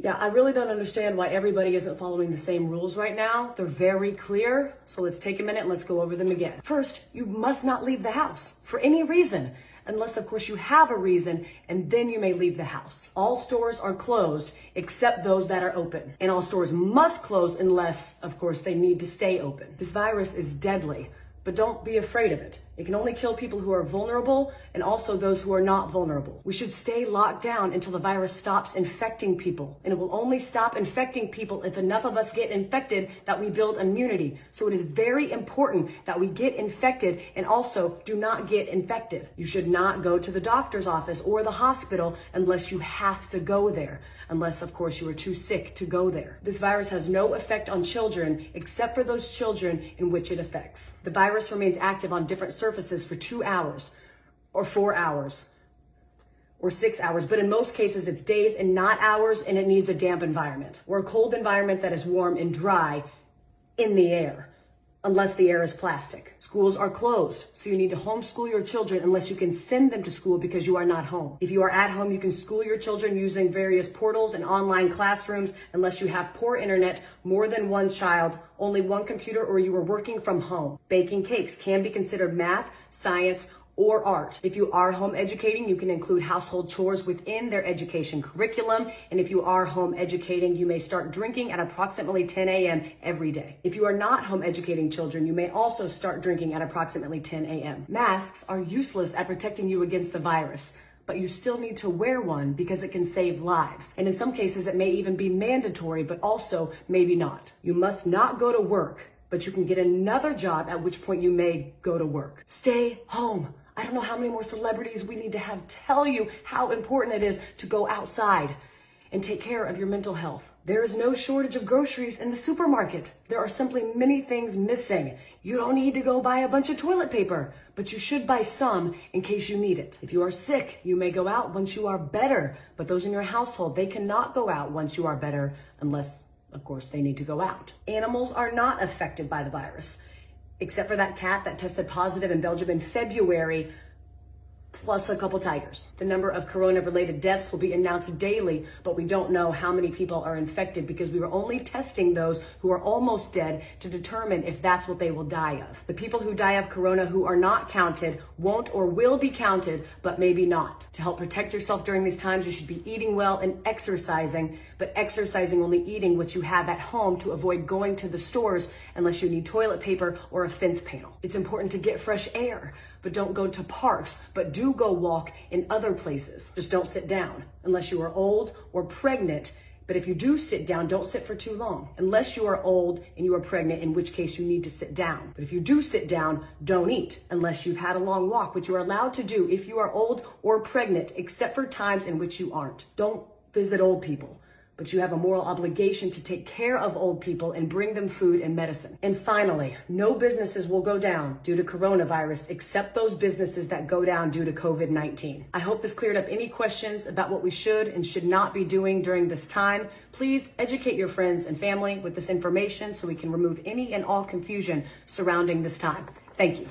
Yeah, I really don't understand why everybody isn't following the same rules right now. They're very clear. So let's take a minute and let's go over them again. First, you must not leave the house for any reason, unless of course you have a reason, and then you may leave the house. All stores are closed except those that are open. And all stores must close unless, of course, they need to stay open. This virus is deadly, but don't be afraid of it. It can only kill people who are vulnerable and also those who are not vulnerable. We should stay locked down until the virus stops infecting people. And it will only stop infecting people if enough of us get infected that we build immunity. So it is very important that we get infected and also do not get infected. You should not go to the doctor's office or the hospital unless you have to go there. Unless, of course, you are too sick to go there. This virus has no effect on children except for those children in which it affects. The virus remains active on different surfaces for 2 hours or 4 hours or 6 hours, but in most cases it's days and not hours, and it needs a damp environment or a cold environment that is warm and dry in the air, unless the air is plastic. Schools are closed, so you need to homeschool your children unless you can send them to school because you are not home. If you are at home, you can school your children using various portals and online classrooms unless you have poor internet, more than one child, only one computer, or you are working from home. Baking cakes can be considered math, science, or art. If you are home educating, you can include household chores within their education curriculum. And if you are home educating, you may start drinking at approximately 10 a.m. every day. If you are not home educating children, you may also start drinking at approximately 10 a.m. Masks are useless at protecting you against the virus, but you still need to wear one because it can save lives. And in some cases, it may even be mandatory, but also maybe not. You must not go to work, but you can get another job, at which point you may go to work. Stay home. I don't know how many more celebrities we need to have tell you how important it is to go outside and take care of your mental health. There is no shortage of groceries in the supermarket. There are simply many things missing. You don't need to go buy a bunch of toilet paper, but you should buy some in case you need it. If you are sick, you may go out once you are better, but those in your household, they cannot go out once you are better unless, of course, they need to go out. Animals are not affected by the virus, except for that cat that tested positive in Belgium in February, plus a couple tigers. The number of corona-related deaths will be announced daily, but we don't know how many people are infected because we were only testing those who are almost dead to determine if that's what they will die of. The people who die of corona who are not counted won't or will be counted, but maybe not. To help protect yourself during these times, you should be eating well and exercising, but exercising only eating what you have at home to avoid going to the stores unless you need toilet paper or a fence panel. It's important to get fresh air, but don't go to parks, but do go walk in other places. Just don't sit down unless you are old or pregnant. But if you do sit down, don't sit for too long. Unless you are old and you are pregnant, in which case you need to sit down. But if you do sit down, don't eat unless you've had a long walk, which you are allowed to do if you are old or pregnant, except for times in which you aren't. Don't visit old people, but you have a moral obligation to take care of old people and bring them food and medicine. And finally, no businesses will go down due to coronavirus except those businesses that go down due to COVID-19. I hope this cleared up any questions about what we should and should not be doing during this time. Please educate your friends and family with this information so we can remove any and all confusion surrounding this time. Thank you.